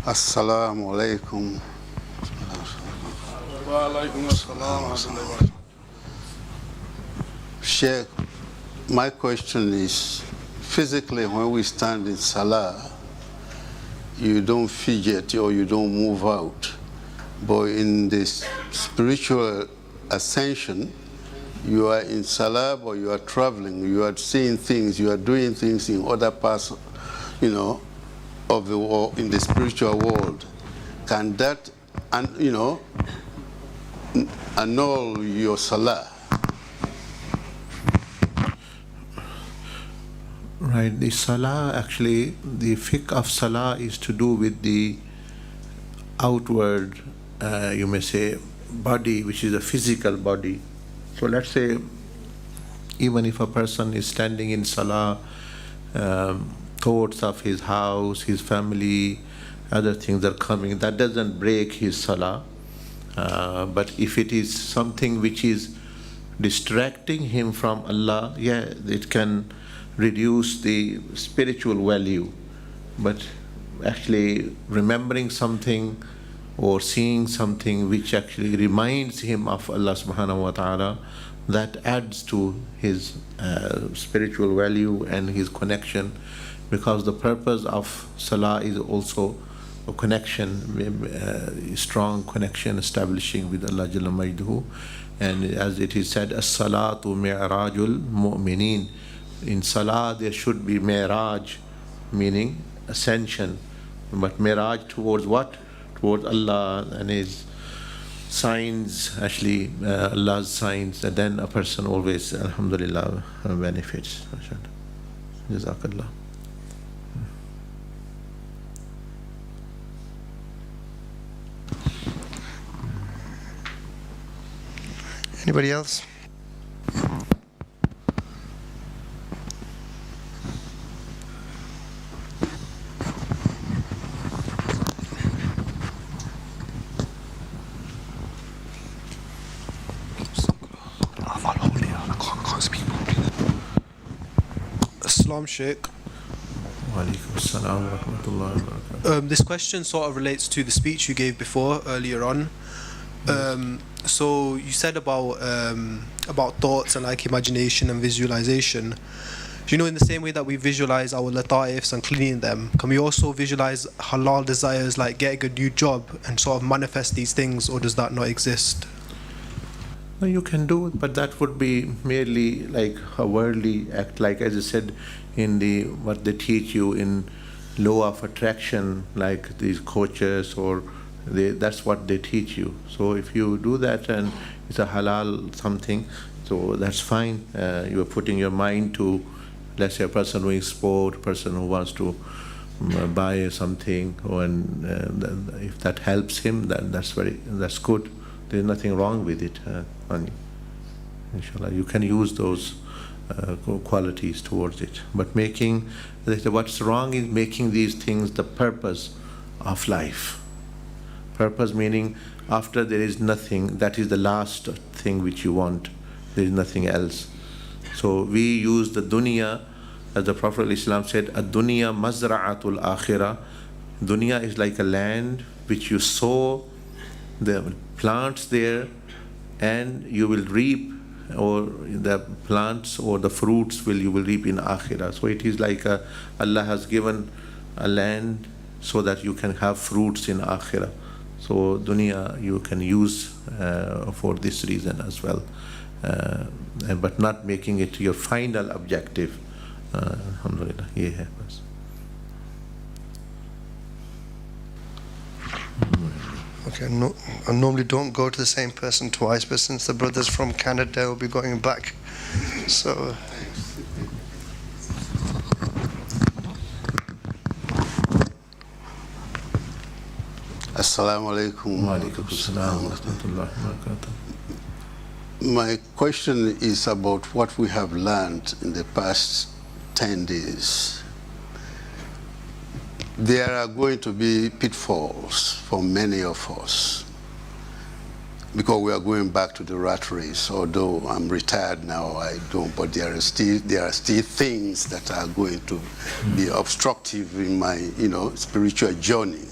Assalamu alaikum. Wa alaikum assalam. Shaykh, my question is, physically when we stand in salah, you don't fidget or you don't move out. But in this spiritual ascension, you are in salah, but you are traveling, you are seeing things, you are doing things in other parts, of the world, in the spiritual world. Can that, annul your salah? Right, the salah, actually, the fiqh of salah is to do with the outward, you may say, body, which is a physical body. So let's say, even if a person is standing in salah, thoughts of his house, his family, other things are coming, that doesn't break his salah. But if it is something which is distracting him from Allah, yeah, it can reduce the spiritual value. But actually remembering something or seeing something which actually reminds him of Allah subhanahu wa ta'ala, that adds to his spiritual value and his connection, because the purpose of salah is also a connection, strong connection establishing with Allah Jalla Majduhu. And as it is said, as-salatu mi'rajul mu'minin. In salah there should be mi'raj, meaning ascension. But mi'raj towards what? Towards Allah and His signs, actually Allah's signs, and then a person always, alhamdulillah, benefits. Jazakallah. Anybody else? Assalam, Shaykh. Walaikum assalam wa rahmatullahi wa barakatuh. This question sort of relates to the speech you gave before, earlier on. So you said about thoughts and like imagination and visualization. In the same way that we visualize our lata'ifs and cleaning them, can we also visualize halal desires like getting a new job and sort of manifest these things, or does that not exist? No, you can do it, but that would be merely like a worldly act, like as I said in the what they teach you in law of attraction, like these coaches, or that's what they teach you. So if you do that and it's a halal something, so that's fine. You are putting your mind to, let's say, a person doing sport, a person who wants to buy something, and if that helps him, then that's good. There's nothing wrong with it. Inshallah, you can use those qualities towards it. But what's wrong is making these things the purpose of life. Purpose meaning after there is nothing, that is the last thing which you want. There is nothing else. So we use the dunya, as the Prophet ﷺ said, ad-dunya mazra'atul akhirah. Dunya is like a land which you sow the plants there, and you will reap, or the plants or the fruits you will reap in akhirah. So it is like Allah has given a land so that you can have fruits in akhirah. So dunya you can use for this reason as well, but not making it your final objective. Alhamdulillah. Yeah. Okay, no, I normally don't go to the same person twice, but since the brother's from Canada, we'll be going back. So. Assalamu alaikum. Wa alaikum assalam wa rahmatullahi wa barakatuh. My question is about what we have learned in the past 10 days. There are going to be pitfalls for many of us because we are going back to the rat race. Although I'm retired now, I don't, but there are still things that are going to be obstructive in my spiritual journey.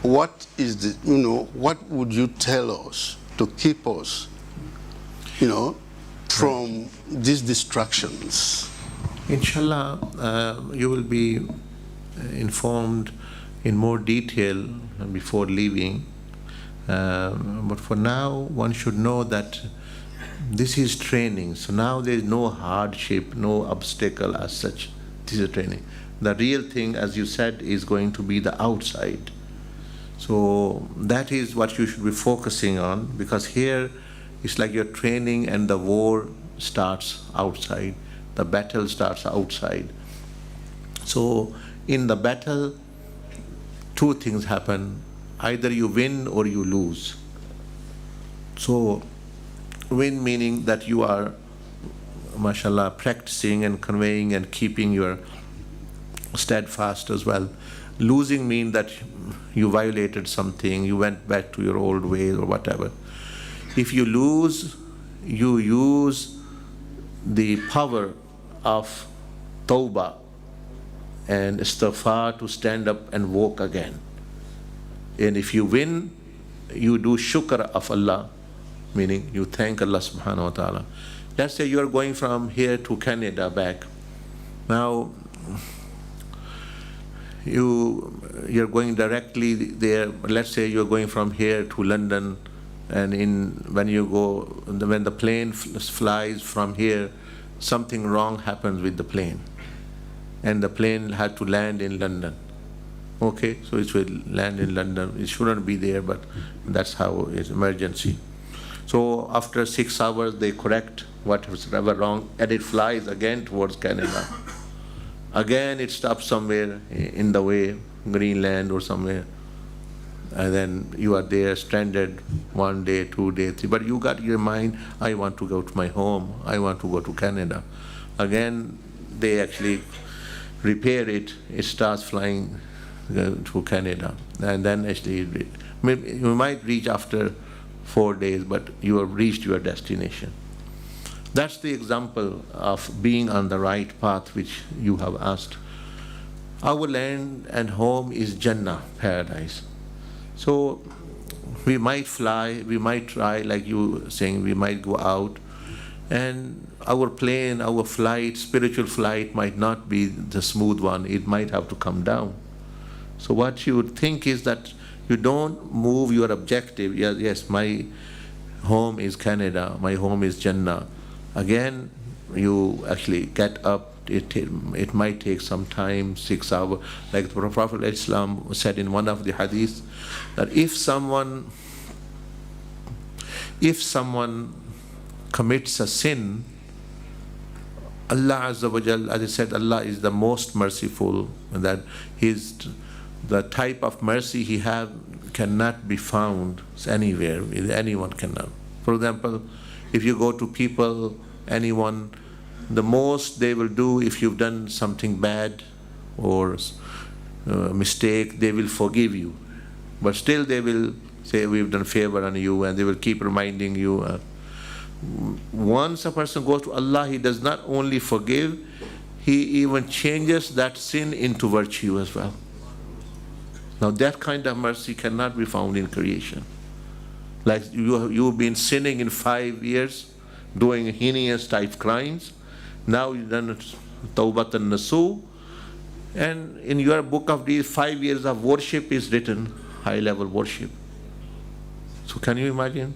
What is the, what would you tell us to keep us, from these distractions? Inshallah, you will be informed in more detail before leaving. But for now, one should know that this is training. So now there is no hardship, no obstacle as such. This is a training. The real thing, as you said, is going to be the outside. So that is what you should be focusing on, because here it's like you're training and the war starts outside. The battle starts outside. So in the battle, two things happen. Either you win or you lose. So win meaning that you are, mashallah, practicing and conveying and keeping your steadfast as well. Losing means that you violated something, you went back to your old ways or whatever. If you lose, you use the power of tawbah and istighfar to stand up and walk again. And if you win, you do shukr of Allah, meaning you thank Allah subhanahu wa ta'ala. Let's say you are going from here to Canada back. Now, you're going directly there. Let's say you're going from here to London, and when the plane flies from here, something wrong happens with the plane, and the plane had to land in London. Okay, so it will land in London. It shouldn't be there, but that's how it's emergency. So after 6 hours, they correct whatever wrong, and it flies again towards Canada. Again, it stops somewhere in the way, Greenland or somewhere. And then you are there stranded 1 day, 2 days, 3. But you got your mind, I want to go to my home. I want to go to Canada. Again, they actually repair it. It starts flying to Canada. And then actually, you might reach after 4 days, but you have reached your destination. That's the example of being on the right path which you have asked. Our land and home is Jannah, paradise. So we might fly, we might try, like you saying, we might go out, and our plane, our flight, spiritual flight might not be the smooth one. It might have to come down. So what you would think is that you don't move your objective. Yes, my home is Canada, my home is Jannah. Again, you actually get up. It might take some time, 6 hours. Like the Prophet ﷺ said in one of the hadiths, that if someone commits a sin, Allah Azza wa Jal, as I said, Allah is the most merciful, and that the type of mercy He have cannot be found anywhere. Anyone cannot. For example, if you go to people, anyone, the most they will do, if you've done something bad or mistake, they will forgive you. But still they will say, we've done favor on you, and they will keep reminding you. Once a person goes to Allah, He does not only forgive, He even changes that sin into virtue as well. Now that kind of mercy cannot be found in creation. Like you've been sinning in 5 years, doing heinous type crimes. Now you've done Tawbat and Nasu, and in your book of these 5 years of worship is written, high level worship. So can you imagine?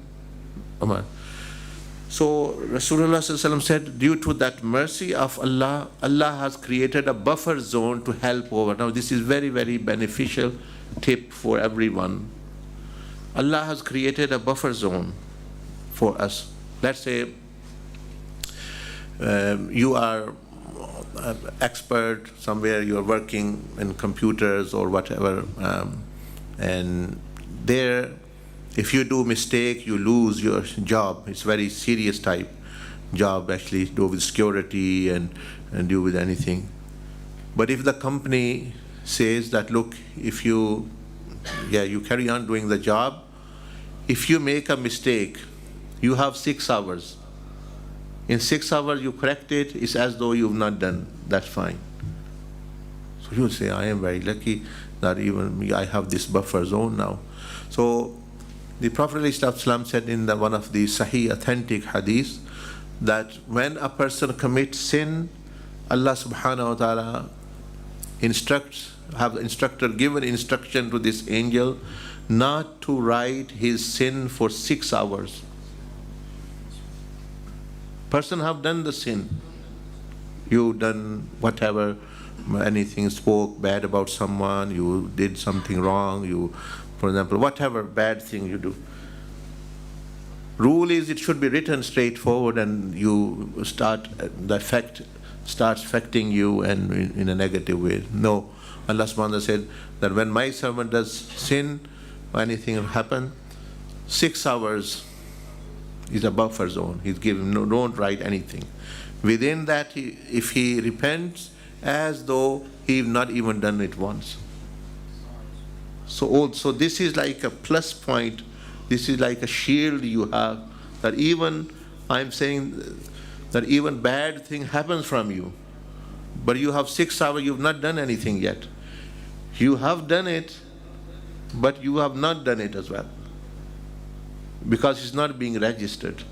So Rasulullah ﷺ said, due to that mercy of Allah, Allah has created a buffer zone to help over. Now this is very, very beneficial tip for everyone. Allah has created a buffer zone for us. Let's say you are an expert somewhere, you are working in computers or whatever, and there, if you do mistake, you lose your job. It's very serious type job, actually, do with security and do with anything. But if the company says that, look, if you carry on doing the job, if you make a mistake, you have 6 hours. In 6 hours you correct it, it's as though you've not done. That's fine. So you'll say, I am very lucky. that even I have this buffer zone now. So the Prophet ﷺ said in one of the Sahih authentic hadith that when a person commits sin, Allah subhanahu wa ta'ala given instruction to this angel not to write his sin for 6 hours. Person have done the sin. You done whatever, anything, spoke bad about someone, you did something wrong, you, for example, whatever bad thing you do. Rule is it should be written straightforward, and you start, the effect starts affecting you and in a negative way. No, Allah subhanahu wa ta'ala said that when my servant does sin, or anything happen, 6 hours is a buffer zone. He's given, no, don't write anything. Within that, if he repents, as though he's not even done it once. So this is like a plus point. This is like a shield you have, that even, I'm saying that even bad thing happens from you, but you have 6 hours, you've not done anything yet. You have done it, but you have not done it as well, because it's not being registered.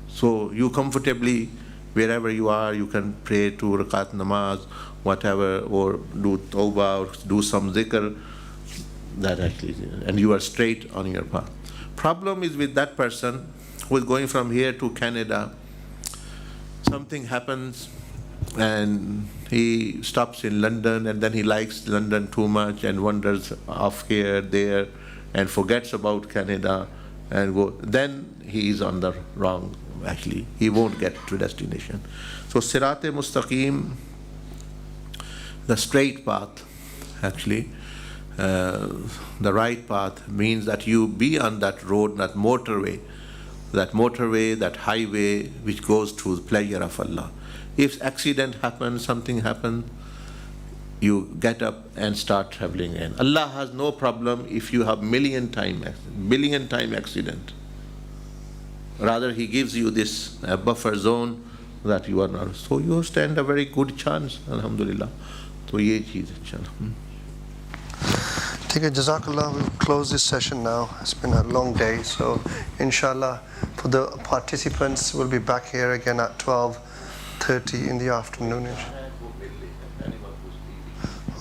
So you comfortably, wherever you are, you can pray 2 rakat namaz, whatever, or do tawbah, or do some zikr, that actually, and you are straight on your path. Problem is with that person who is going from here to Canada, something happens and he stops in London, and then he likes London too much and wanders off here, there, and forgets about Canada, and then he is on the wrong, actually, he won't get to destination. So Sirat-e Mustaqim, the straight path, actually, the right path means that you be on that road, that motorway, that highway which goes to the pleasure of Allah. If accident happens, something happens, you get up and start traveling in. Allah has no problem if you have billion time accident. Rather, He gives you this buffer zone that you are not. So you stand a very good chance, alhamdulillah. So ye cheez inshallah. Okay, Jazakallah, we'll close this session now. It's been a long day, so inshallah, for the participants, we'll be back here again at 12:30 in the afternoon.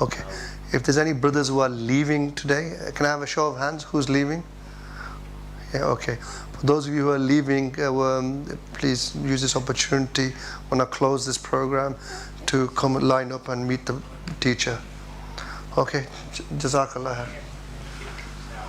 Okay, if there's any brothers who are leaving today, can I have a show of hands? Who's leaving? Yeah, okay. For those of you who are leaving, please use this opportunity when I close this program to come line up and meet the teacher. Okay, Jazakallah.